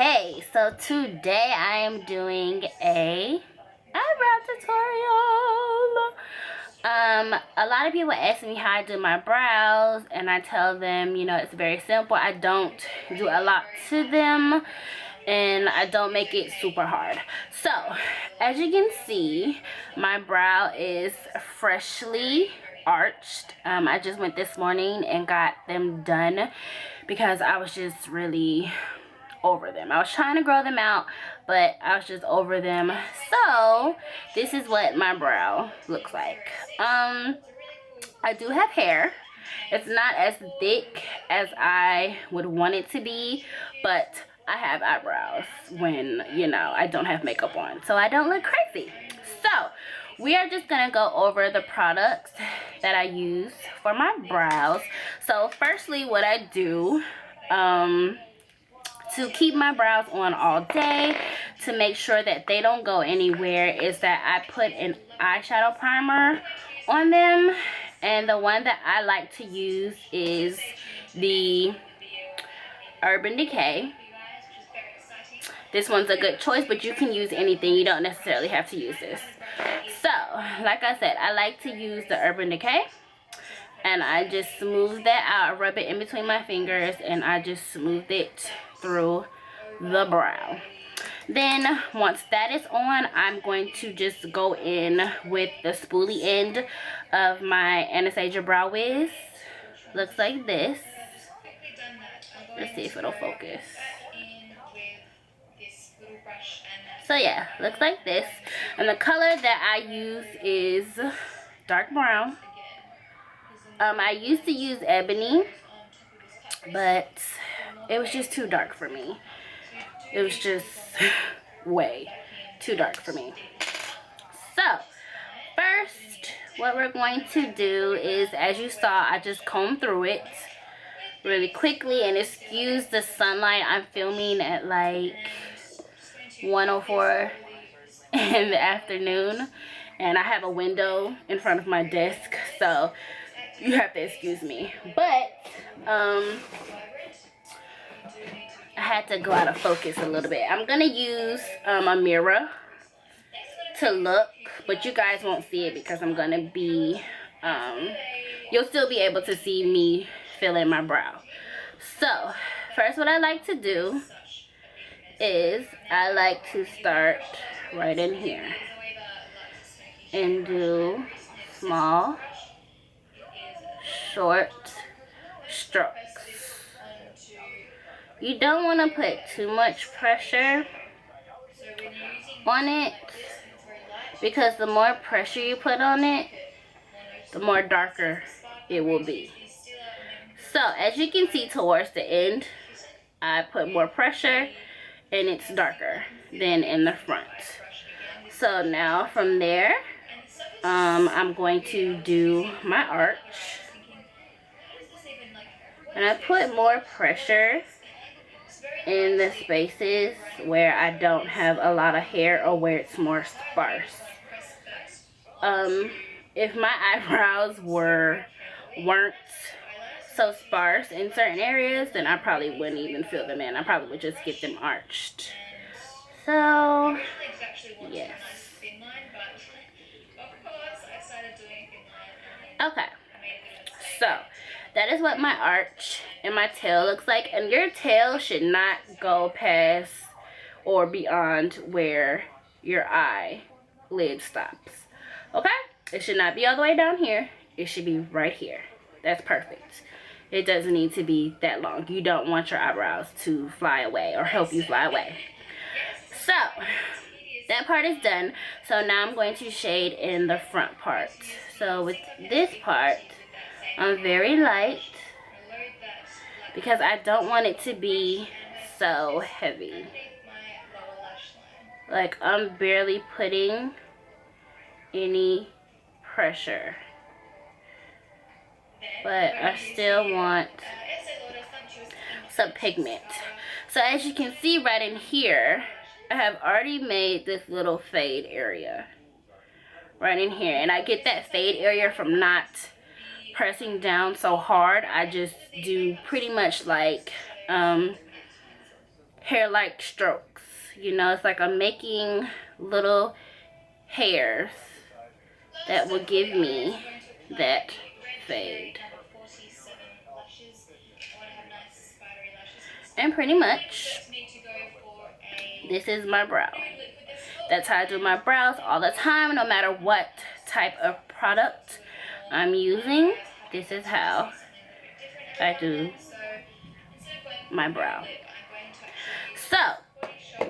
Okay, so today I am doing a eyebrow tutorial. A lot of people ask me how I do my brows, and I tell them, you know, it's very simple. I don't do a lot to them, and I don't make it super hard. So, as you can see, my brow is freshly arched. I just went this morning and got them done because I was just really over them. I was trying to grow them out, but I was just over them. So this is what my brow looks like. I do have hair. It's not as thick as I would want it to be, but I have eyebrows when, you know, I don't have makeup on, so I don't look crazy. So we are just gonna go over the products that I use for my brows. So firstly, what I do to keep my brows on all day, to make sure that they don't go anywhere, is that I put an eyeshadow primer on them. And the one that I like to use is the Urban Decay. This one's a good choice, but you can use anything. You don't necessarily have to use this. So, like I said, I like to use the Urban Decay. And I just smooth that out, rub it in between my fingers, and I just smooth it through the brow. Then once that is on, I'm going to just go in with the spoolie end of my Anastasia brow wiz. Looks like this. Let's see if it'll focus. So yeah, looks like this. And the color that I use is dark brown. I used to use ebony, but it was just too dark for me. It was just way too dark for me. So, first, what we're going to do is, as you saw, I just combed through it really quickly, and excuse the sunlight. I'm filming at like 1:04 in the afternoon, and I have a window in front of my desk, so you have to excuse me. But I had to go out of focus a little bit. I'm gonna use a mirror to look, but you guys won't see it because I'm gonna be you'll still be able to see me fill in my brow. So first, what I like to do is I like to start right in here and do small short strokes. You don't want to put too much pressure on it, because the more pressure you put on it, the more darker it will be. So as you can see towards the end, I put more pressure and it's darker than in the front. So now from there, I'm going to do my arch. And I put more pressure in the spaces where I don't have a lot of hair or where it's more sparse. If my eyebrows weren't so sparse in certain areas, then I probably wouldn't even fill them in. I probably would just get them arched. So, yes. Okay. So, that is what my arch and my tail looks like. And your tail should not go past or beyond where your eyelid stops. Okay? It should not be all the way down here. It should be right here. That's perfect. It doesn't need to be that long. You don't want your eyebrows to fly away or help you fly away. So, that part is done. So now I'm going to shade in the front part. So with this part, I'm very light because I don't want it to be so heavy. Like, I'm barely putting any pressure, but I still want some pigment. So as you can see right in here, I have already made this little fade area right in here, and I get that fade area from not pressing down so hard. I just do pretty much like hair-like strokes. You know, it's like I'm making little hairs that will give me that fade. And pretty much, this is my brow. That's how I do my brows all the time, no matter what type of product I'm using. This is how I do my brow. So,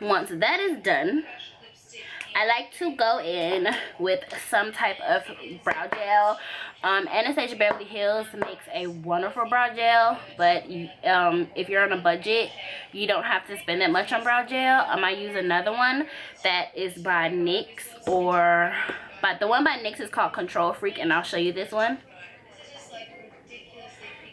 once that is done, I like to go in with some type of brow gel. Anastasia Beverly Hills makes a wonderful brow gel, but if you're on a budget, you don't have to spend that much on brow gel. I use another one that is by NYX, but the one by NYX is called Control Freak, and I'll show you this one.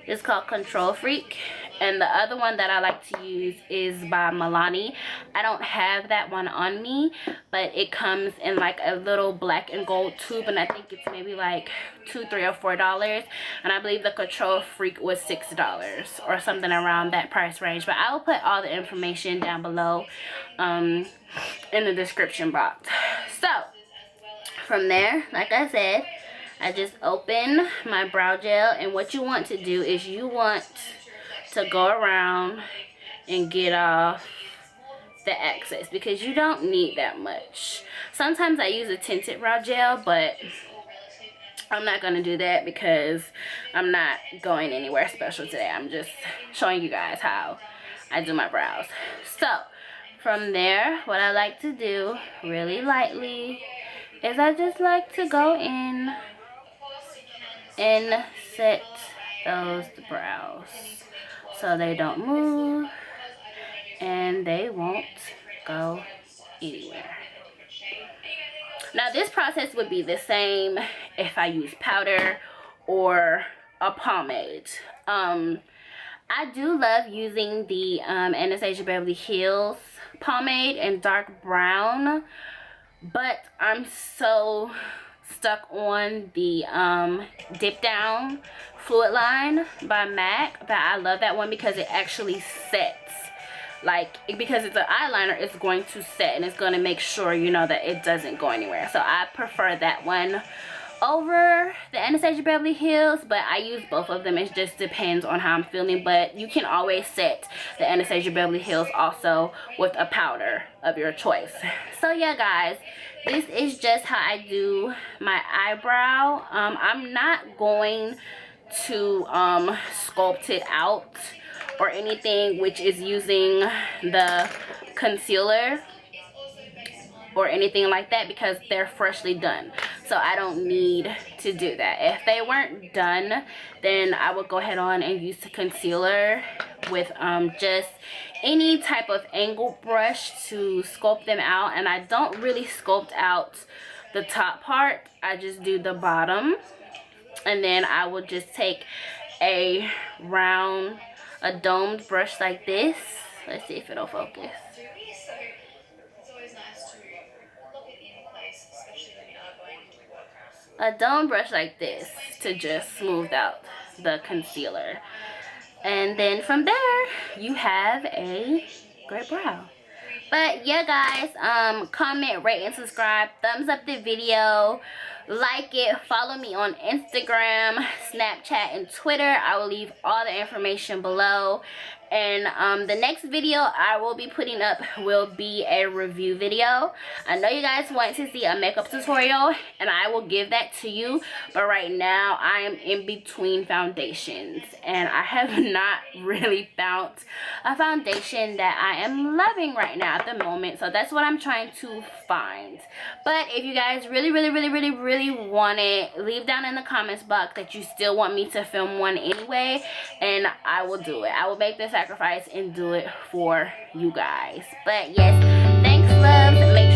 It's called Control Freak. And the other one that I like to use is by Milani. I don't have that one on me, but it comes in like a little black and gold tube, and I think it's maybe like $2, $3, or $4. And I believe the Control Freak was $6 or something around that price range. But I will put all the information down below in the description box. So from there, like I said, I just open my brow gel, and what you want to do is you want to go around and get off the excess, because you don't need that much. Sometimes I use a tinted brow gel, but I'm not going to do that because I'm not going anywhere special today. I'm just showing you guys how I do my brows. So from there, what I like to do really lightly is I just like to go in and set those brows so they don't move and they won't go anywhere. Now this process would be the same if I use powder or a pomade. I do love using the Anastasia Beverly Hills pomade in dark brown, but I'm so stuck on the Dip Down Fluid Line by MAC, but I love that one because it actually sets. Like, because it's an eyeliner, it's going to set and it's going to make sure, you know, that it doesn't go anywhere. So I prefer that one over the Anastasia Beverly Hills, but I use both of them. It just depends on how I'm feeling, but you can always set the Anastasia Beverly Hills also with a powder of your choice. So yeah, guys, this is just how I do my eyebrow. I'm not going to sculpt it out or anything, which is using the concealer or anything like that, because they're freshly done. So I don't need to do that. If they weren't done, then I would go ahead on and use the concealer with just any type of angle brush to sculpt them out. And I don't really sculpt out the top part, I just do the bottom. And then I will just take a round, a domed brush like this. Let's see if it'll focus. A domed brush like this to just smooth out the concealer. And then from there, you have a great brow. But yeah, guys, comment, rate, and subscribe. Thumbs up the video. Like it. Follow me on Instagram, Snapchat, and Twitter. I will leave all the information below. And the next video I will be putting up will be a review video. I know you guys want to see a makeup tutorial, and I will give that to you. But right now I am in between foundations, and I have not really found a foundation that I am loving right now at the moment. So that's what I'm trying to find. But if you guys really want it, leave down in the comments box that you still want me to film one anyway, and I will do it. I will make the sacrifice and do it for you guys. But yes, thanks, loves. Make